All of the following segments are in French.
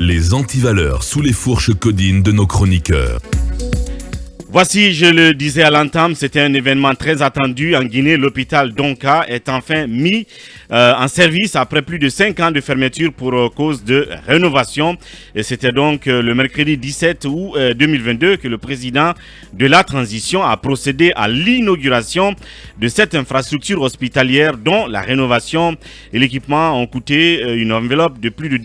Les antivaleurs sous les fourches codines de nos chroniqueurs. Voici, je le disais à l'entame, c'était un événement très attendu en Guinée. L'hôpital Donka est enfin mis en service après plus de 5 ans de fermeture pour cause de rénovation. Et c'était donc le mercredi 17 août 2022 que le président de la transition a procédé à l'inauguration de cette infrastructure hospitalière dont la rénovation et l'équipement ont coûté une enveloppe de plus de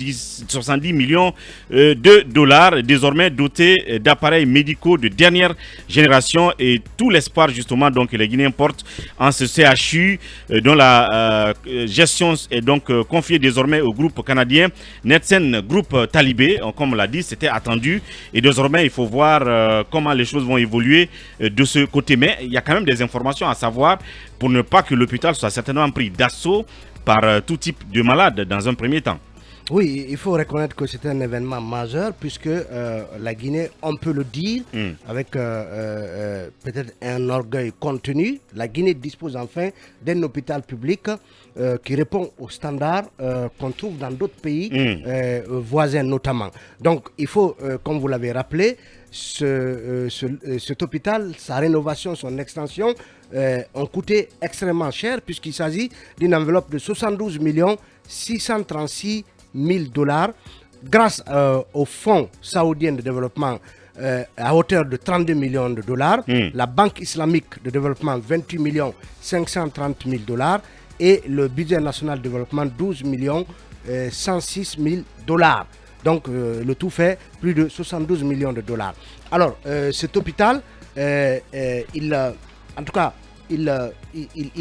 70 millions de dollars, désormais dotée d'appareils médicaux de dernière génération et tout l'espoir justement donc que les Guinéens portent en ce CHU dont la gestion est donc confiée désormais au groupe canadien Netsen Group Talibé. Comme on l'a dit, c'était attendu et désormais il faut voir comment les choses vont évoluer de ce côté. Mais il y a quand même des informations à savoir pour ne pas que l'hôpital soit certainement pris d'assaut par tout type de malades dans un premier temps. Oui, il faut reconnaître que c'est un événement majeur puisque la Guinée, on peut le dire, avec peut-être un orgueil contenu, la Guinée dispose enfin d'un hôpital public qui répond aux standards qu'on trouve dans d'autres pays voisins notamment. Donc il faut, comme vous l'avez rappelé, cet hôpital, sa rénovation, son extension ont coûté extrêmement cher puisqu'il s'agit d'une enveloppe de 72 636 000 dollars grâce au Fonds saoudien de développement à hauteur de 32 millions de dollars, la Banque islamique de développement 28 530 000 dollars et le budget national de développement 12 106 000 dollars. Donc le tout fait plus de 72 millions de dollars. Alors cet hôpital, il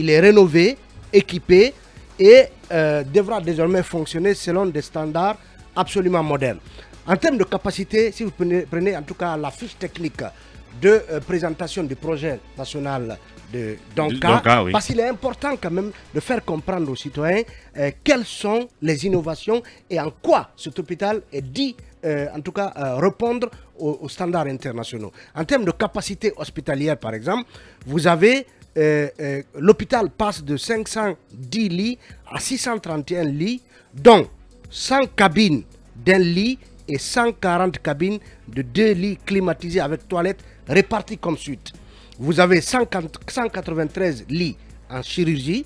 est rénové, équipé et devra désormais fonctionner selon des standards absolument modernes. En termes de capacité, si vous prenez en tout cas la fiche technique de présentation du projet national de Donka, oui. Parce qu'il est important quand même de faire comprendre aux citoyens quelles sont les innovations et en quoi cet hôpital est dit en tout cas répondre aux standards internationaux. En termes de capacité hospitalière par exemple, vous avez l'hôpital passe de 510 lits à 631 lits, dont 100 cabines d'un lit et 140 cabines de 2 lits climatisés avec toilettes réparties comme suite. Vous avez 193 lits en chirurgie,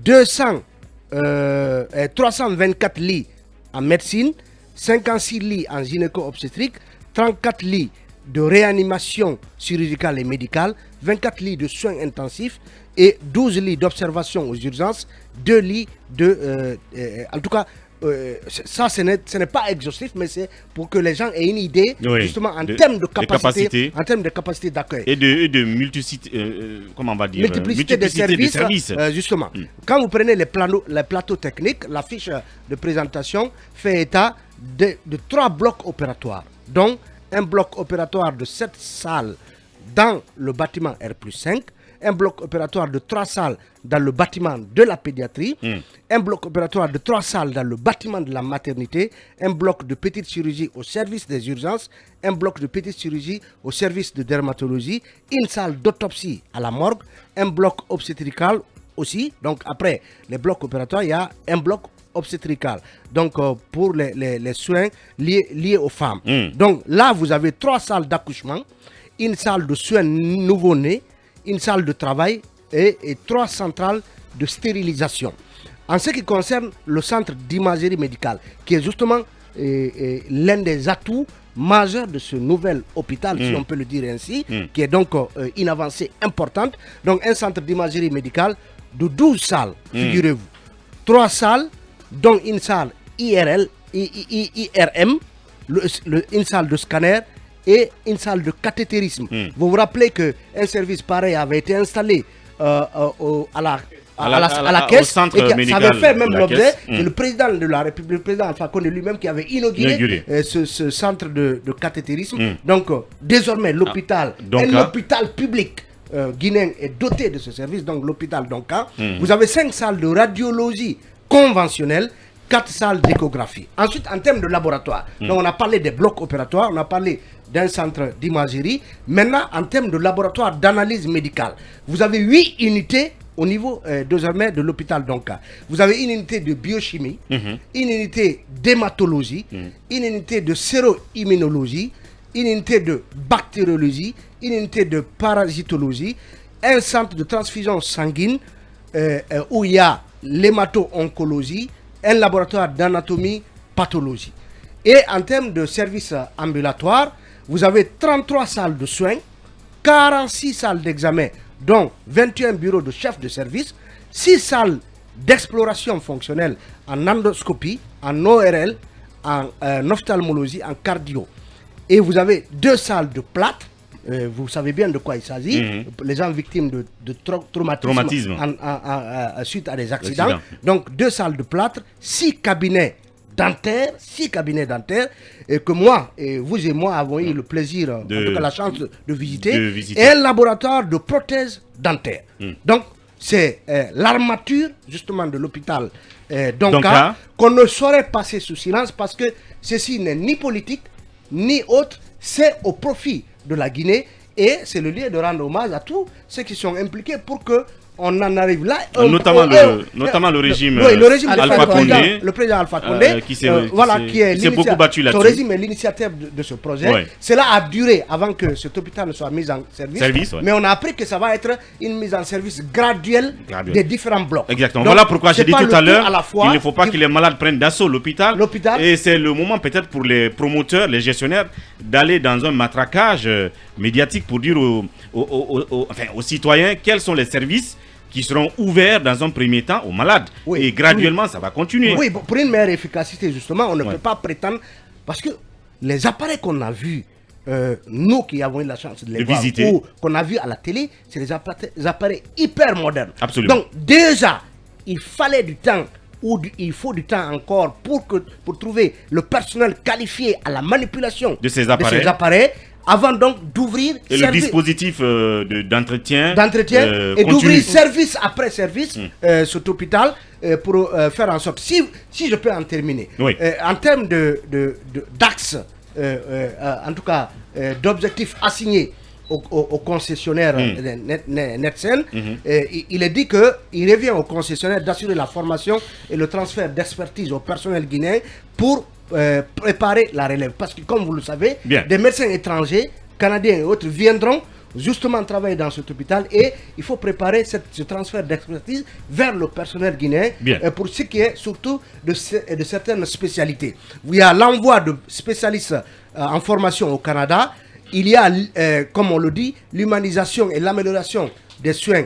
324 lits en médecine, 56 lits en gynéco-obstétrique, 34 lits de réanimation chirurgicale et médicale, 24 lits de soins intensifs et 12 lits d'observation aux urgences, 2 lits de... en tout cas, ça ce n'est pas exhaustif, mais c'est pour que les gens aient une idée justement en termes de capacité, en termes de capacité d'accueil. Et de comment on va dire, multiplicité de services. Justement, quand vous prenez les plateaux techniques, la fiche de présentation fait état de 3 blocs opératoires, dont un bloc opératoire de 7 salles dans le bâtiment R+5, un bloc opératoire de 3 salles dans le bâtiment de la pédiatrie, un bloc opératoire de 3 salles dans le bâtiment de la maternité, un bloc de petite chirurgie au service des urgences, un bloc de petite chirurgie au service de dermatologie, une salle d'autopsie à la morgue, un bloc obstétrical aussi. Donc après les blocs opératoires, il y a un bloc obstétrical, donc pour les soins liés aux femmes. Donc là, vous avez 3 salles d'accouchement, une salle de soins nouveau-nés, une salle de travail et 3 centrales de stérilisation. En ce qui concerne le centre d'imagerie médicale, qui est justement l'un des atouts majeurs de ce nouvel hôpital, si on peut le dire ainsi, qui est donc une avancée importante. Donc un centre d'imagerie médicale de 12 salles, figurez-vous. 3 salles, dont une salle IRM, une salle de scanner et une salle de cathétérisme. Vous vous rappelez qu'un service pareil avait été installé à la caisse, au centre et que ça avait fait même l'objet de le président de la République, le président Alpha Condé lui-même, qui avait inauguré ce centre de cathétérisme. Donc désormais l'hôpital, un hôpital public guinéen est doté de ce service, donc l'hôpital Donka. Vous avez 5 salles de radiologie conventionnelle, 4 salles d'échographie. Ensuite, en termes de laboratoire, donc on a parlé des blocs opératoires, on a parlé d'un centre d'imagerie. Maintenant, en termes de laboratoire d'analyse médicale, vous avez 8 unités au niveau désormais de l'hôpital Donka, vous avez une unité de biochimie, une unité d'hématologie, une unité de séro-immunologie, une unité de bactériologie, une unité de parasitologie, un centre de transfusion sanguine où il y a l'hémato-oncologie, un laboratoire d'anatomie, pathologie. Et en termes de services ambulatoires, vous avez 33 salles de soins, 46 salles d'examen, dont 21 bureaux de chefs de service, 6 salles d'exploration fonctionnelle en endoscopie, en ORL, en ophtalmologie, en cardio. Et vous avez 2 salles de plâtre. Vous savez bien de quoi il s'agit. Les gens victimes de traumatisme suite à des accidents. Donc 2 salles de plâtre, 6 cabinets dentaires, et que moi et vous et moi avons eu le plaisir, en tout cas la chance de visiter, et un laboratoire de prothèses dentaires. Donc c'est l'armature justement de l'hôpital Donka qu'on ne saurait passer sous silence, parce que ceci n'est ni politique ni autre, c'est au profit de la Guinée, et c'est le lieu de rendre hommage à tous ceux qui sont impliqués pour que on en arrive là. Notamment le régime, Alpha Condé, le président Alpha Condé, qui s'est beaucoup battu là-dessus. Son régime est l'initiative de ce projet. Ouais. Cela a duré avant que cet hôpital ne soit mis en service. Mais on a appris que ça va être une mise en service graduelle des différents blocs. Exactement. Donc, voilà pourquoi j'ai dit tout à l'heure qu'il ne faut pas que les malades prennent d'assaut l'hôpital. Et c'est le moment peut-être pour les promoteurs, les gestionnaires, d'aller dans un matraquage médiatique pour dire aux citoyens quels sont les services qui seront ouverts dans un premier temps aux malades. Et graduellement, ça va continuer. Oui, pour une meilleure efficacité, justement, on ne peut pas prétendre... Parce que les appareils qu'on a vus, nous qui avons eu la chance de les voir, ou qu'on a vus à la télé, c'est des appareils hyper modernes. Absolument. Donc, déjà, il fallait du temps, il faut du temps encore pour trouver le personnel qualifié à la manipulation de ces appareils. Avant donc d'ouvrir le dispositif d'entretien et d'ouvrir service après service cet hôpital pour faire en sorte, si je peux en terminer, en termes d'axes, en tout cas d'objectifs assignés au concessionnaire Netsen, il est dit qu'il revient au concessionnaire d'assurer la formation et le transfert d'expertise au personnel guinéen pour préparer la relève. Parce que comme vous le savez, des médecins étrangers, canadiens et autres viendront justement travailler dans cet hôpital, et il faut préparer ce transfert d'expertise vers le personnel guinéen pour ce qui est surtout de certaines spécialités. Il y a l'envoi de spécialistes en formation au Canada. Il y a, comme on le dit, l'humanisation et l'amélioration des soins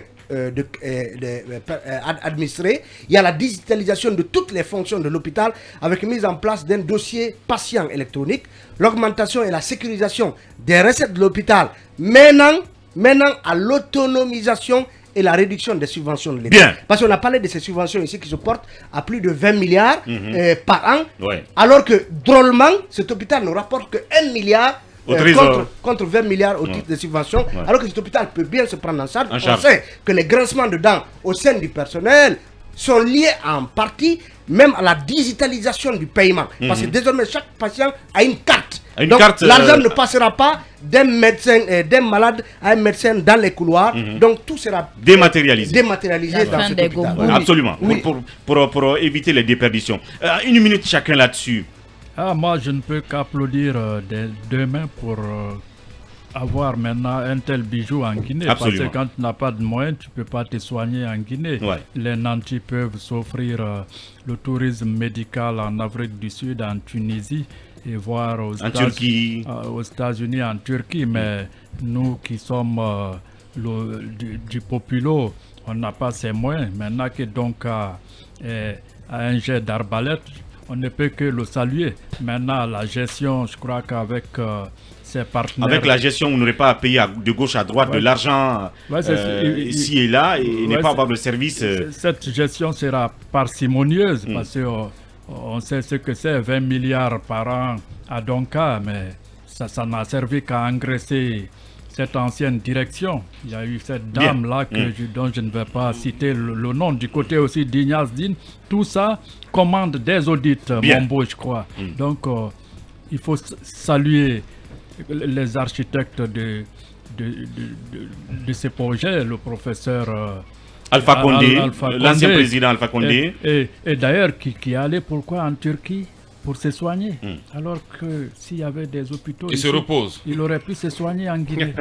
administrés. Il y a la digitalisation de toutes les fonctions de l'hôpital avec mise en place d'un dossier patient électronique, l'augmentation et la sécurisation des recettes de l'hôpital, menant à l'autonomisation et la réduction des subventions de l'État. Parce qu'on a parlé de ces subventions ici qui se portent à plus de 20 milliards par an, alors que drôlement, cet hôpital ne rapporte que 1 milliard contre 20 milliards au titre de subventions, alors que cet hôpital peut bien se prendre en charge. On sait que les grincements de dents au sein du personnel sont liés en partie même à la digitalisation du paiement. Parce que désormais, chaque patient a une carte. Donc l'argent ne passera pas d'un malade à un médecin dans les couloirs. Donc tout sera dématérialisé dans cet hôpital. Absolument. Pour éviter les déperditions. Une minute chacun là-dessus. Moi, je ne peux qu'applaudir demain pour avoir maintenant un tel bijou en Guinée. Absolument. Parce que quand tu n'as pas de moyens, tu ne peux pas te soigner en Guinée. Les nantis peuvent s'offrir le tourisme médical en Afrique du Sud, en Tunisie, et voir aux États-Unis, en Turquie. Mais nous qui sommes du populo, on n'a pas ces moyens. Maintenant que donc à un jet d'arbalète, on ne peut que le saluer. Maintenant, la gestion, je crois qu'avec ses partenaires... Avec la gestion, vous n'aurez pas à payer de gauche à droite de l'argent ici et là, et ne pas avoir de service. Cette gestion sera parcimonieuse, parce qu'on sait ce que c'est, 20 milliards par an à Donka, mais ça n'a servi qu'à engraisser cette ancienne direction. Il y a eu cette dame-là dont je ne vais pas citer le nom, du côté aussi d'Ignace Dine. Tout ça commande des audits, Mombo, je crois. Donc, il faut saluer les architectes de ces projets, le professeur Alpha Condé, l'ancien président Alpha Condé. Et d'ailleurs, qui allait pourquoi en Turquie pour se soigner, alors que s'il y avait des hôpitaux, il se repose. Il aurait pu se soigner en Guinée.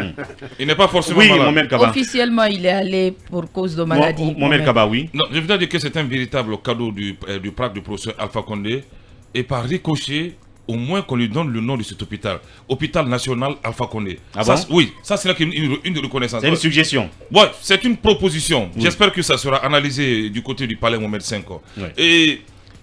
Il n'est pas forcément malade. Officiellement, il est allé pour cause de maladie. Mohamed Kaba, oui. Non, je voudrais dire que c'est un véritable cadeau du PRAC du professeur Alpha Condé. Et par ricochet, au moins qu'on lui donne le nom de cet hôpital. Hôpital national Alpha Condé. Ah ça, bon? Oui, ça c'est une reconnaissance. C'est une suggestion. Ouais, c'est une proposition. Oui. J'espère que ça sera analysé du côté du palais Mohamed V. Oui. Et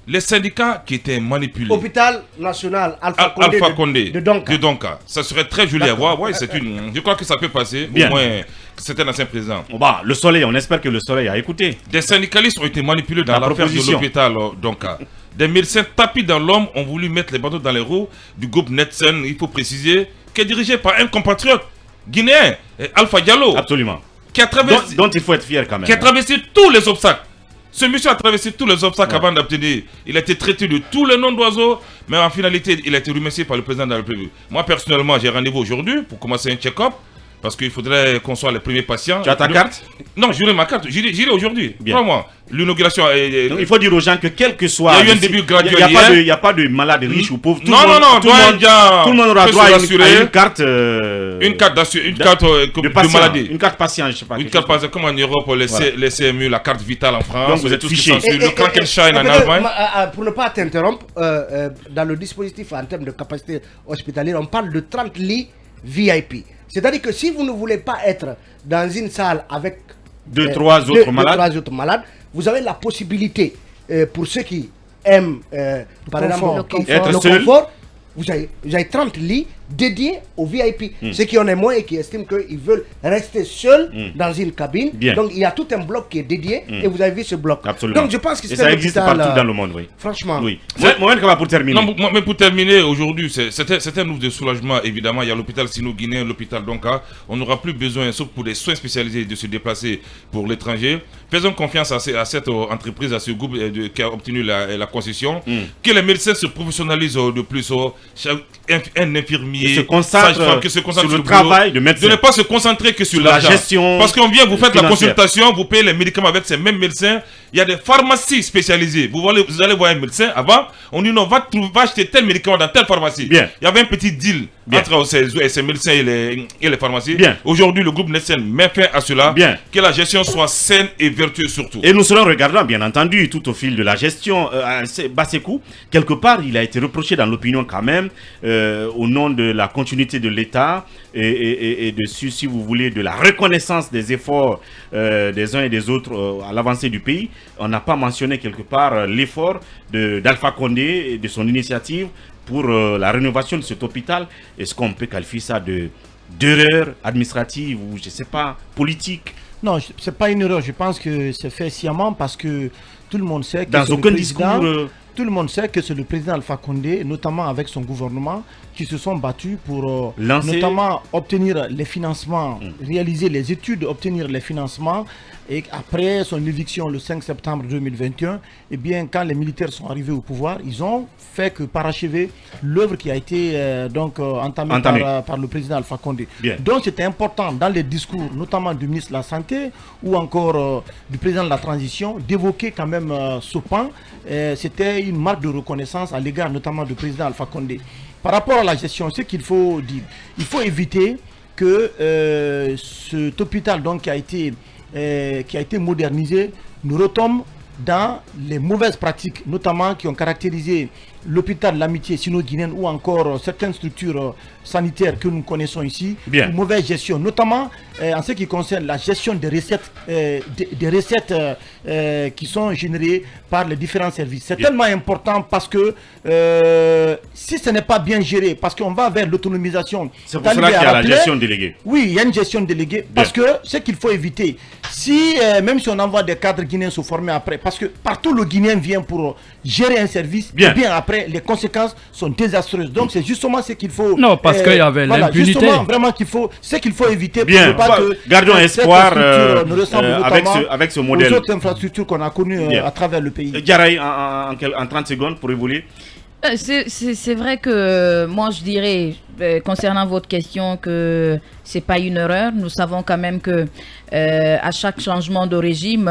les syndicats qui étaient manipulés. Hôpital national Alpha Condé de Donka. Ça serait très joli à voir. Ouais, je crois que ça peut passer. Bien. Au moins, c'est un ancien président. Bah, le soleil, on espère que le soleil a écouté. Des syndicalistes ont été manipulés dans l'affaire de l'hôpital Donka. Des médecins tapis dans l'homme ont voulu mettre les bateaux dans les roues du groupe Netsen, il faut préciser, qui est dirigé par un compatriote guinéen, Alpha Diallo. Absolument. Qui a traversé, dont il faut être fier quand même. Qui a traversé tous les obstacles. Ce monsieur a traversé tous les obstacles avant d'obtenir. Il a été traité de tous les noms d'oiseaux, mais en finalité, il a été remercié par le président de la République. Moi, personnellement, j'ai rendez-vous aujourd'hui pour commencer un check-up. Parce qu'il faudrait qu'on soit les premiers patients. Tu as ta carte? Non, j'aurai ma carte. J'irai aujourd'hui. Crois-moi. L'inauguration est... Donc, il faut dire aux gens que quel que soit... Il y a eu un début graduel. Il n'y a pas de malade riche ou pauvre. Tout le monde aura droit à une carte... Une carte de maladie. Une carte patient, je ne sais pas. Une carte patient, comme en Europe, les CMU, la carte vitale en France. Donc vous êtes fiché. Le Krankenschein en Allemagne. Pour ne pas t'interrompre, dans le dispositif en termes de capacité hospitalière, on parle de 30 lits VIP. C'est-à-dire que si vous ne voulez pas être dans une salle avec deux, trois autres malades, vous avez la possibilité, pour ceux qui aiment, par exemple, le confort, vous avez 30 lits dédiés aux VIP. Ceux qui en ont moins et qui estiment qu'ils veulent rester seuls dans une cabine. Bien. Donc il y a tout un bloc qui est dédié et vous avez vu ce bloc. Absolument. Donc je pense que ça existe partout dans le monde, oui. Franchement. Oui. Mohamed Kaba, pour terminer. Non, mais pour terminer, aujourd'hui, c'est un ouf de soulagement, évidemment. Il y a l'hôpital sino-guinéen, l'hôpital Donka. On n'aura plus besoin, sauf pour des soins spécialisés, de se déplacer pour l'étranger. Faisons confiance à cette entreprise, à ce groupe qui a obtenu la concession. Que les médecins se professionnalisent de plus. Un infirmier se concentre sur le travail de médecin. De ne pas se concentrer que sur la gestion. Parce qu'on vient, vous faites la consultation, vous payez les médicaments avec ces mêmes médecins. Il y a des pharmacies spécialisées. Vous allez voir un médecin. Avant, on dit non, va acheter tel médicament dans telle pharmacie. Bien. Il y avait un petit deal entre ces médecins et les pharmacies. Bien. Aujourd'hui, le groupe Netsen met fin à cela. Bien. Que la gestion soit saine et vertueuse surtout. Et nous serons regardants, bien entendu, tout au fil de la gestion. Basekou, quelque part, il a été reproché dans l'opinion quand même, au nom de la continuité de l'État et dessus, si vous voulez, de la reconnaissance des efforts des uns et des autres à l'avancée du pays. On n'a pas mentionné quelque part l'effort d'Alpha Condé et de son initiative pour la rénovation de cet hôpital. Est-ce qu'on peut qualifier ça d'erreur administrative ou, je ne sais pas, politique? Non, ce n'est pas une erreur. Je pense que c'est fait sciemment parce que tout le monde sait que dans aucun discours... Tout le monde sait que c'est le président Alpha Condé, notamment avec son gouvernement, qui se sont battus pour notamment obtenir les financements, réaliser les études, obtenir les financements. Et après son éviction le 5 septembre 2021, eh bien, quand les militaires sont arrivés au pouvoir, ils ont fait que parachever l'œuvre qui a été entamée. Par le président Alpha Condé. Bien. Donc c'était important dans les discours, notamment du ministre de la Santé ou encore du président de la Transition, d'évoquer quand même ce pan. C'était une marque de reconnaissance à l'égard notamment du président Alpha Condé. Par rapport à la gestion, ce qu'il faut dire, il faut éviter que cet hôpital donc, qui a été modernisé nous retombe dans les mauvaises pratiques, notamment qui ont caractérisé l'hôpital de l'amitié sino-guinéenne ou encore certaines structures sanitaires que nous connaissons ici. Bien. Une mauvaise gestion, notamment en ce qui concerne la gestion des recettes, qui sont générées par les différents services. C'est tellement important parce que si ce n'est pas bien géré, parce qu'on va vers l'autonomisation. C'est pour cela qu'il y a la gestion déléguée. Oui, il y a une gestion déléguée. Bien. Parce que ce qu'il faut éviter, même si on envoie des cadres guinéens se former après, parce que partout le Guinéen vient pour gérer un service, et bien après, les conséquences sont désastreuses. Donc c'est justement ce qu'il faut... Non, parce qu'il y avait l'impunité. Justement, vraiment ce qu'il faut éviter pour bien. ne pas que... Gardons espoir ne ressemble avec ce modèle. aux autres infrastructures qu'on a connues à travers le pays. Diarraï, en 30 secondes pour évoluer. C'est vrai que moi je dirais, concernant votre question que c'est pas une erreur. Nous savons quand même que à chaque changement de régime,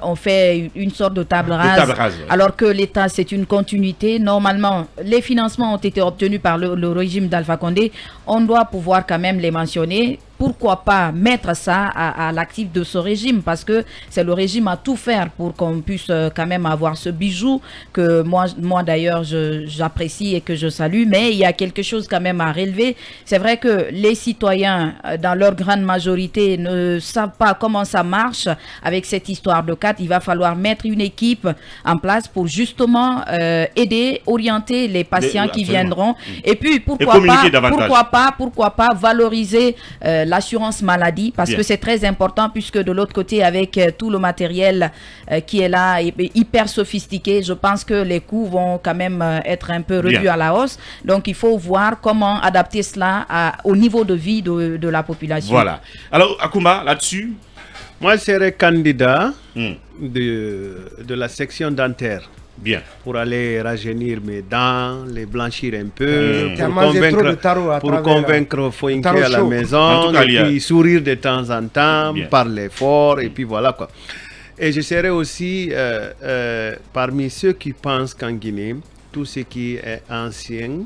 on fait une sorte de table rase, ouais. Alors que l'État, c'est une continuité. Normalement, les financements ont été obtenus par le régime d'Alpha Condé. On doit pouvoir quand même les mentionner. Pourquoi pas mettre ça à l'actif de ce régime, parce que c'est le régime à tout faire pour qu'on puisse quand même avoir ce bijou que moi d'ailleurs j'apprécie et que je salue, mais il y a quelque chose quand même à relever. C'est vrai que les citoyens dans leur grande majorité ne savent pas comment ça marche avec cette histoire de carte. Il va falloir mettre une équipe en place pour justement aider, orienter les patients qui viendront, et puis pourquoi pas valoriser l'assurance maladie, parce que c'est très important, puisque de l'autre côté, avec tout le matériel qui est là, hyper sophistiqué, je pense que les coûts vont quand même être un peu revus à la hausse. Donc, il faut voir comment adapter cela au niveau de vie de la population. Voilà. Alors, Akoumba, là-dessus? Moi, je serais candidat de la section dentaire. Bien. Pour aller rajeunir mes dents, les blanchir un peu, pour convaincre Foinke à la maison, et puis sourire de temps en temps, parler fort, et puis voilà quoi. Et je serai aussi parmi ceux qui pensent qu'en Guinée, tout ce qui est ancien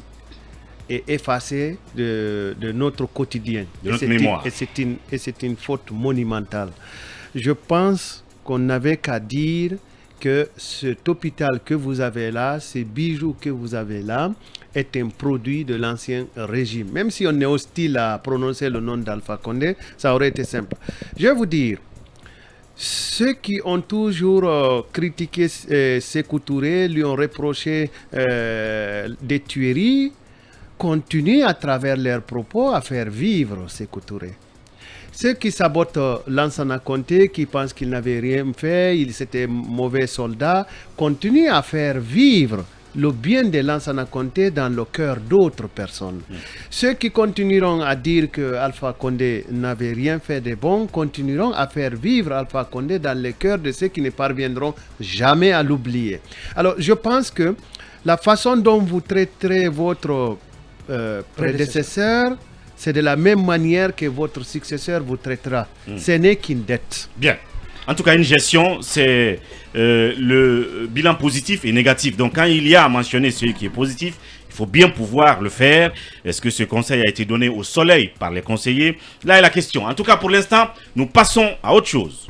est effacé de notre quotidien. De notre mémoire. Et c'est une faute monumentale. Je pense qu'on n'avait qu'à dire que cet hôpital que vous avez là, ces bijoux que vous avez là, est un produit de l'ancien régime. Même si on est hostile à prononcer le nom d'Alpha Condé, ça aurait été simple. Je vais vous dire, ceux qui ont toujours critiqué Sékou Touré, lui ont reproché des tueries, continuent à travers leurs propos à faire vivre Sékou Touré. Ceux qui sabotent Lansana Conté, qui pensent qu'il n'avait rien fait, il était mauvais soldat, continuent à faire vivre le bien de Lansana Conté dans le cœur d'autres personnes. Ceux qui continueront à dire que Alpha Condé n'avait rien fait de bon, continueront à faire vivre Alpha Condé dans le cœur de ceux qui ne parviendront jamais à l'oublier. Alors, je pense que la façon dont vous traiterez votre prédécesseur, c'est de la même manière que votre successeur vous traitera. Ce n'est qu'une dette. Bien. En tout cas, une gestion, c'est le bilan positif et négatif. Donc, quand il y a à mentionner celui qui est positif, il faut bien pouvoir le faire. Est-ce que ce conseil a été donné au soleil par les conseillers? Là est la question. En tout cas, pour l'instant, nous passons à autre chose.